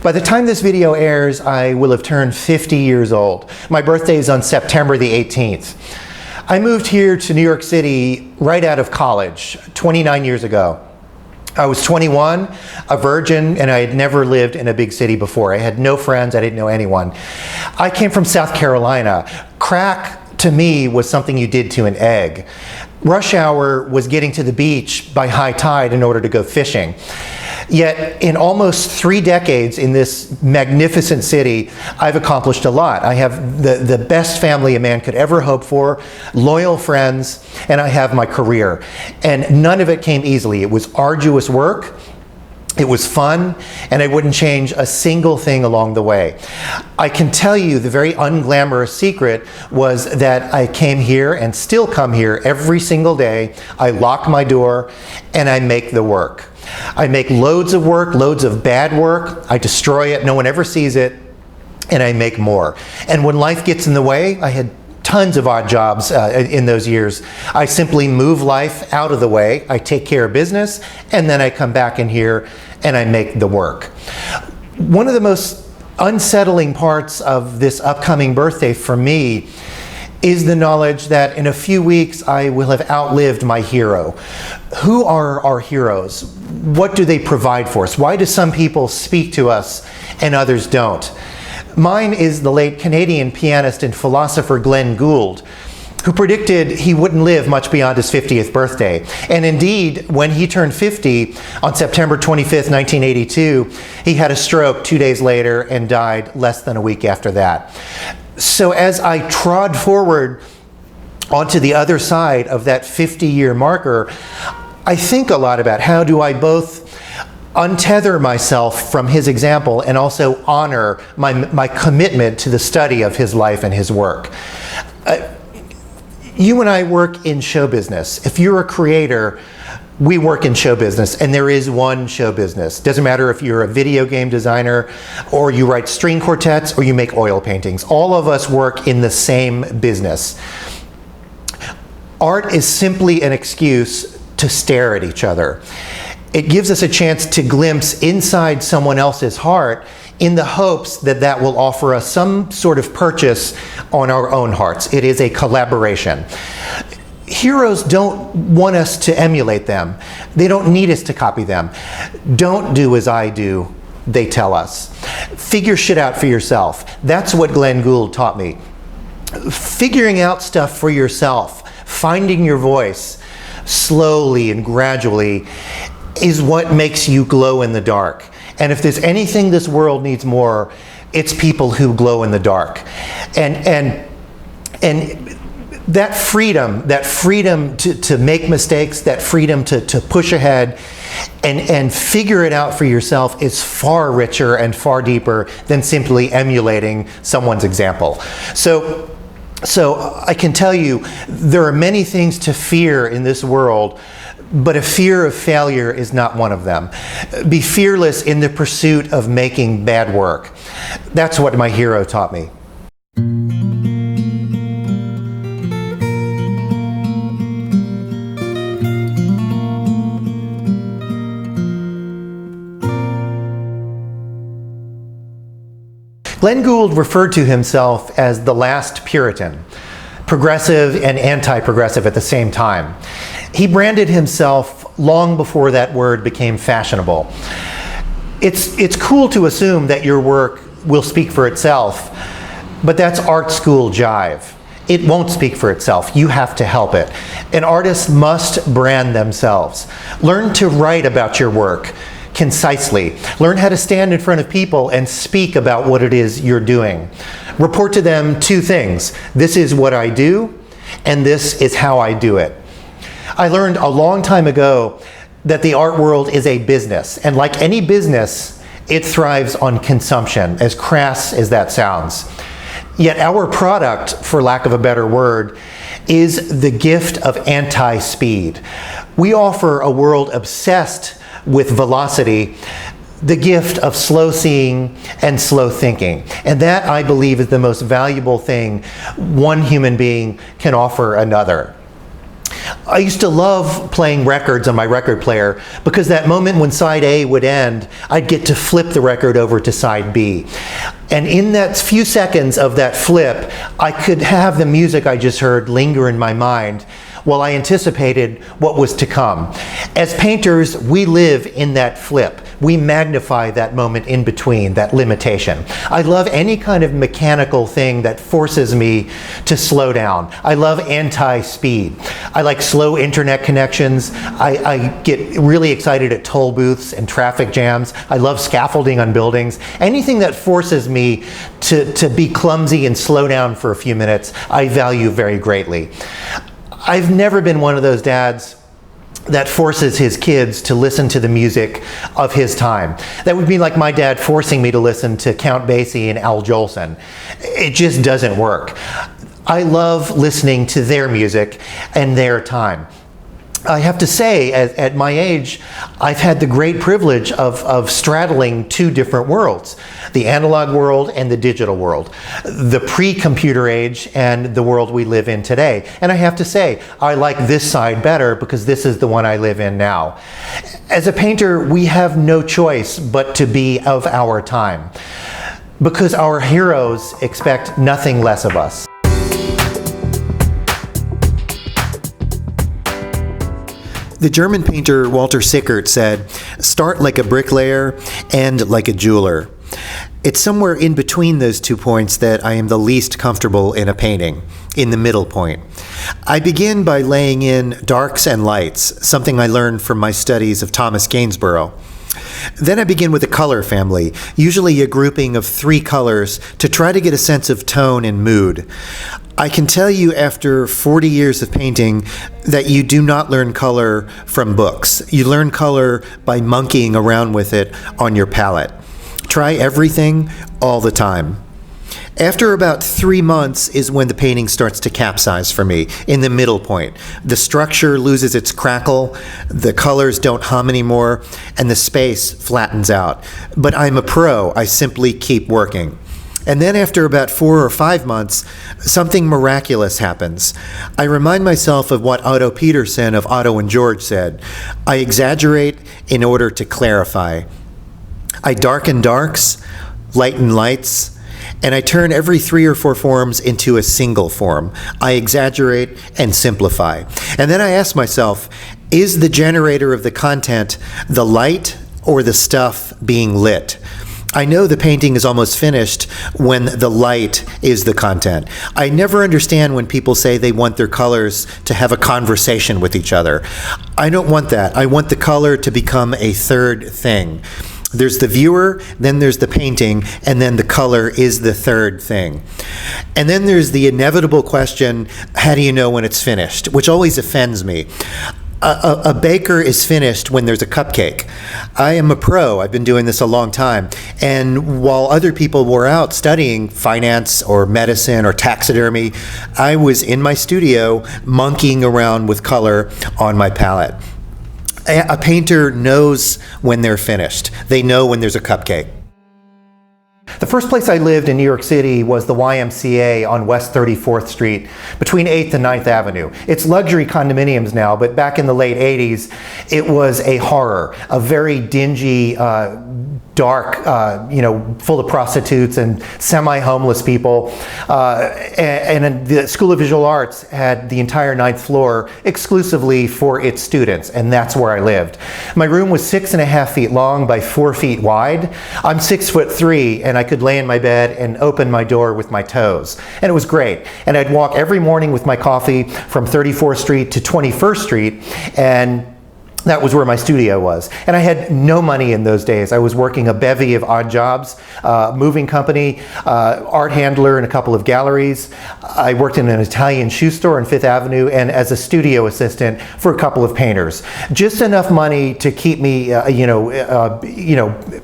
By the time this video airs, I will have turned 50 years old. My birthday is on September the 18th. I moved here to New York City right out of college, 29 years ago. I was 21, a virgin, and I had never lived in a big city before. I had no friends, I didn't know anyone. I came from South Carolina. Crack, to me, was something you did to an egg. Rush hour was getting to the beach by high tide in order to go fishing. Yet, in almost 3 decades in this magnificent city, I've accomplished a lot. I have the best family a man could ever hope for, loyal friends, and I have my career. And none of it came easily. It was arduous work, it was fun, and I wouldn't change a single thing along the way. I can tell you the very unglamorous secret was that I came here and still come here every single day. I lock my door and I make the work. I make loads of work, loads of bad work. I destroy it, no one ever sees it, and I make more. And when life gets in the way, I had tons of odd jobs in those years. I simply move life out of the way. I take care of business, and then I come back in here and I make the work. One of the most unsettling parts of this upcoming birthday for me is the knowledge that in a few weeks I will have outlived my hero. Who are our heroes? What do they provide for us? Why do some people speak to us and others don't? Mine is the late Canadian pianist and philosopher Glenn Gould, who predicted he wouldn't live much beyond his 50th birthday. And indeed, when he turned 50 on September 25th, 1982, he had a stroke 2 days later and died less than a week after that. So as I trod forward onto the other side of that 50-year marker, I think a lot about how do I both untether myself from his example and also honor my commitment to the study of his life and his work. You and I work in show business. If you're a creator, we work in show business, and there is one show business. Doesn't matter if you're a video game designer, or you write string quartets, or you make oil paintings. All of us work in the same business. Art is simply an excuse to stare at each other. It gives us a chance to glimpse inside someone else's heart in the hopes that that will offer us some sort of purchase on our own hearts. It is a collaboration. Heroes don't want us to emulate them. They don't need us to copy them. Don't do as I do, they tell us. Figure shit out for yourself. That's what Glenn Gould taught me. Figuring out stuff for yourself, finding your voice slowly and gradually is what makes you glow in the dark. And if there's anything this world needs more, it's people who glow in the dark. And that freedom to make mistakes, that freedom to push ahead and figure it out for yourself is far richer and far deeper than simply emulating someone's example. So I can tell you, there are many things to fear in this world, but a fear of failure is not one of them. Be fearless in the pursuit of making bad work. That's what my hero taught me. Glenn Gould referred to himself as the last Puritan, progressive and anti-progressive at the same time. He branded himself long before that word became fashionable. It's cool to assume that your work will speak for itself, but that's art school jive. It won't speak for itself. You have to help it. An artist must brand themselves. Learn to write about your work concisely. Learn how to stand in front of people and speak about what it is you're doing. Report to them 2 things. This is what I do, and this is how I do it. I learned a long time ago that the art world is a business, and like any business, it thrives on consumption, as crass as that sounds. Yet our product, for lack of a better word, is the gift of anti-speed. We offer a world obsessed with velocity, the gift of slow seeing and slow thinking. And that, I believe, is the most valuable thing one human being can offer another. I used to love playing records on my record player because that moment when side A would end, I'd get to flip the record over to side B. And in that few seconds of that flip, I could have the music I just heard linger in my mind while I anticipated what was to come. As painters, we live in that flip. We magnify that moment in between, that limitation. I love any kind of mechanical thing that forces me to slow down. I love anti-speed. I like slow internet connections. I get really excited at toll booths and traffic jams. I love scaffolding on buildings. Anything that forces me to be clumsy and slow down for a few minutes, I value very greatly. I've never been one of those dads that forces his kids to listen to the music of his time. That would be like my dad forcing me to listen to Count Basie and Al Jolson. It just doesn't work. I love listening to their music and their time. I have to say, at my age, I've had the great privilege of straddling two different worlds, the analog world and the digital world, the pre-computer age and the world we live in today. And I have to say, I like this side better because this is the one I live in now. As a painter, we have no choice but to be of our time because our heroes expect nothing less of us. The German painter Walter Sickert said, "Start like a bricklayer, end like a jeweler." It's somewhere in between those 2 points that I am the least comfortable in a painting, in the middle point. I begin by laying in darks and lights, something I learned from my studies of Thomas Gainsborough. Then I begin with a color family, usually a grouping of 3 colors, to try to get a sense of tone and mood. I can tell you after 40 years of painting that you do not learn color from books. You learn color by monkeying around with it on your palette. Try everything all the time. After about 3 months is when the painting starts to capsize for me, in the middle point. The structure loses its crackle, the colors don't hum anymore, and the space flattens out. But I'm a pro, I simply keep working. And then after about 4 or 5 months, something miraculous happens. I remind myself of what Otto Peterson of Otto and George said. I exaggerate in order to clarify. I darken darks, lighten lights, and I turn every 3 or 4 forms into a single form. I exaggerate and simplify. And then I ask myself, is the generator of the content the light or the stuff being lit? I know the painting is almost finished when the light is the content. I never understand when people say they want their colors to have a conversation with each other. I don't want that. I want the color to become a third thing. There's the viewer, then there's the painting, and then the color is the third thing. And then there's the inevitable question, how do you know when it's finished? Which always offends me. A baker is finished when there's a cupcake. I am a pro. I've been doing this a long time. And while other people were out studying finance or medicine or taxidermy, I was in my studio monkeying around with color on my palette. A painter knows when they're finished. They know when there's a cupcake. The first place I lived in New York City was the YMCA on West 34th Street between 8th and 9th Avenue. It's luxury condominiums now, but back in the late 80s, it was a horror, a very dingy, dark, full of prostitutes and semi-homeless people. And the School of Visual Arts had the entire 9th floor exclusively for its students, and that's where I lived. My room was 6.5 feet long by 4 feet wide. I'm 6'3", and I could lay in my bed and open my door with my toes. And it was great. And I'd walk every morning with my coffee from 34th Street to 21st Street, and that was where my studio was. And I had no money in those days. I was working a bevy of odd jobs, moving company, art handler in a couple of galleries. I worked in an Italian shoe store on 5th Avenue and as a studio assistant for a couple of painters. Just enough money to keep me,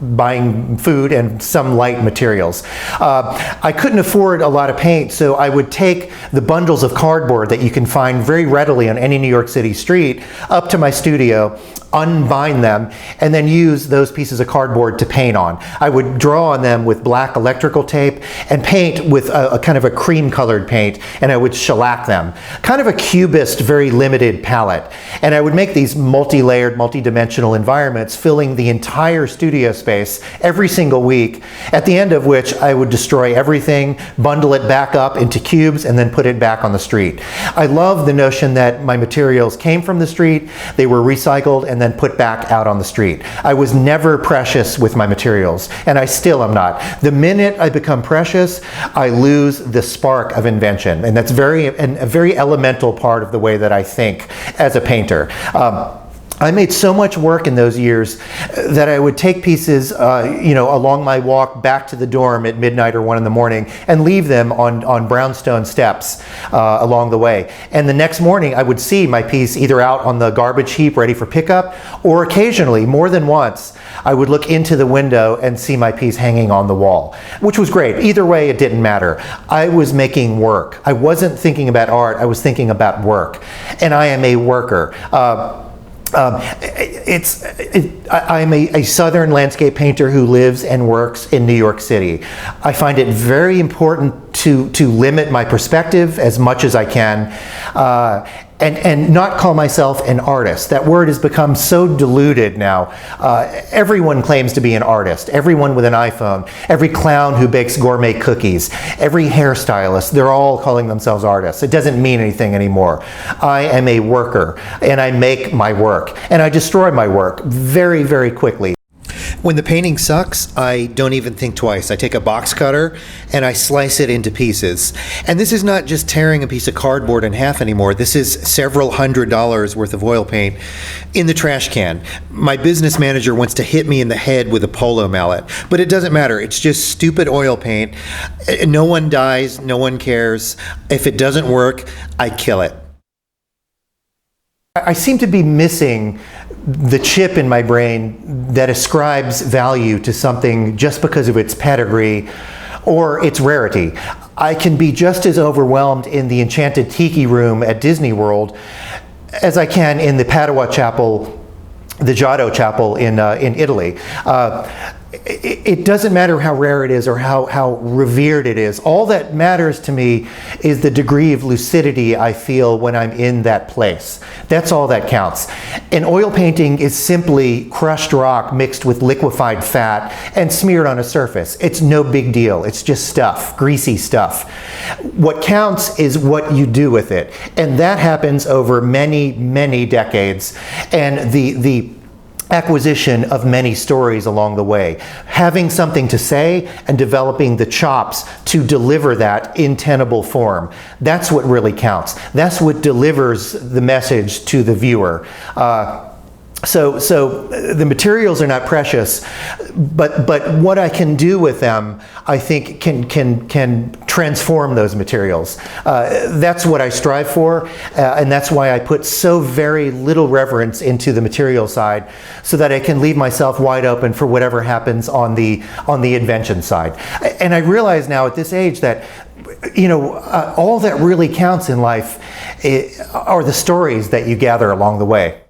buying food and some light materials. I couldn't afford a lot of paint, so I would take the bundles of cardboard that you can find very readily on any New York City street up to my studio. unbind them, and then use those pieces of cardboard to paint on. I would draw on them with black electrical tape and paint with a kind of a cream colored paint, and I would shellac them. Kind of a cubist, very limited palette. And I would make these multi-layered, multi-dimensional environments filling the entire studio space every single week, at the end of which I would destroy everything, bundle it back up into cubes, and then put it back on the street. I love the notion that my materials came from the street, they were recycled, and then put back out on the street. I was never precious with my materials, and I still am not. The minute I become precious, I lose the spark of invention, and that's a very elemental part of the way that I think as a painter. I made so much work in those years that I would take pieces, along my walk back to the dorm at midnight or 1 in the morning and leave them on brownstone steps along the way. And the next morning I would see my piece either out on the garbage heap ready for pickup, or occasionally, more than once, I would look into the window and see my piece hanging on the wall, which was great. Either way, it didn't matter. I was making work. I wasn't thinking about art, I was thinking about work. And I am a worker. I'm a Southern landscape painter who lives and works in New York City. I find it very important to limit my perspective as much as I can, and not call myself an artist. That word has become so diluted now. Everyone claims to be an artist. Everyone with an iPhone, every clown who bakes gourmet cookies, every hairstylist, they're all calling themselves artists. It doesn't mean anything anymore. I am a worker, and I make my work, and I destroy my work very, very quickly. When the painting sucks, I don't even think twice. I take a box cutter and I slice it into pieces. And this is not just tearing a piece of cardboard in half anymore. This is several $100s worth of oil paint in the trash can. My business manager wants to hit me in the head with a polo mallet, but it doesn't matter. It's just stupid oil paint. No one dies, no one cares. If it doesn't work, I kill it. I seem to be missing the chip in my brain that ascribes value to something just because of its pedigree or its rarity. I can be just as overwhelmed in the Enchanted Tiki Room at Disney World as I can in the Padua Chapel, the Giotto Chapel in Italy. It doesn't matter how rare it is or how revered it is. All that matters to me is the degree of lucidity I feel when I'm in that place. That's all that counts. And oil painting is simply crushed rock mixed with liquefied fat and smeared on a surface. It's no big deal. It's just stuff, greasy stuff. What counts is what you do with it. And that happens over many, many decades. And the acquisition of many stories along the way. Having something to say and developing the chops to deliver that in tenable form. That's what really counts. That's what delivers the message to the viewer. So the materials are not precious, but what I can do with them, I think, can transform those materials. That's what I strive for, and that's why I put so very little reverence into the material side, so that I can leave myself wide open for whatever happens on the invention side. And I realize now at this age that all that really counts in life are the stories that you gather along the way.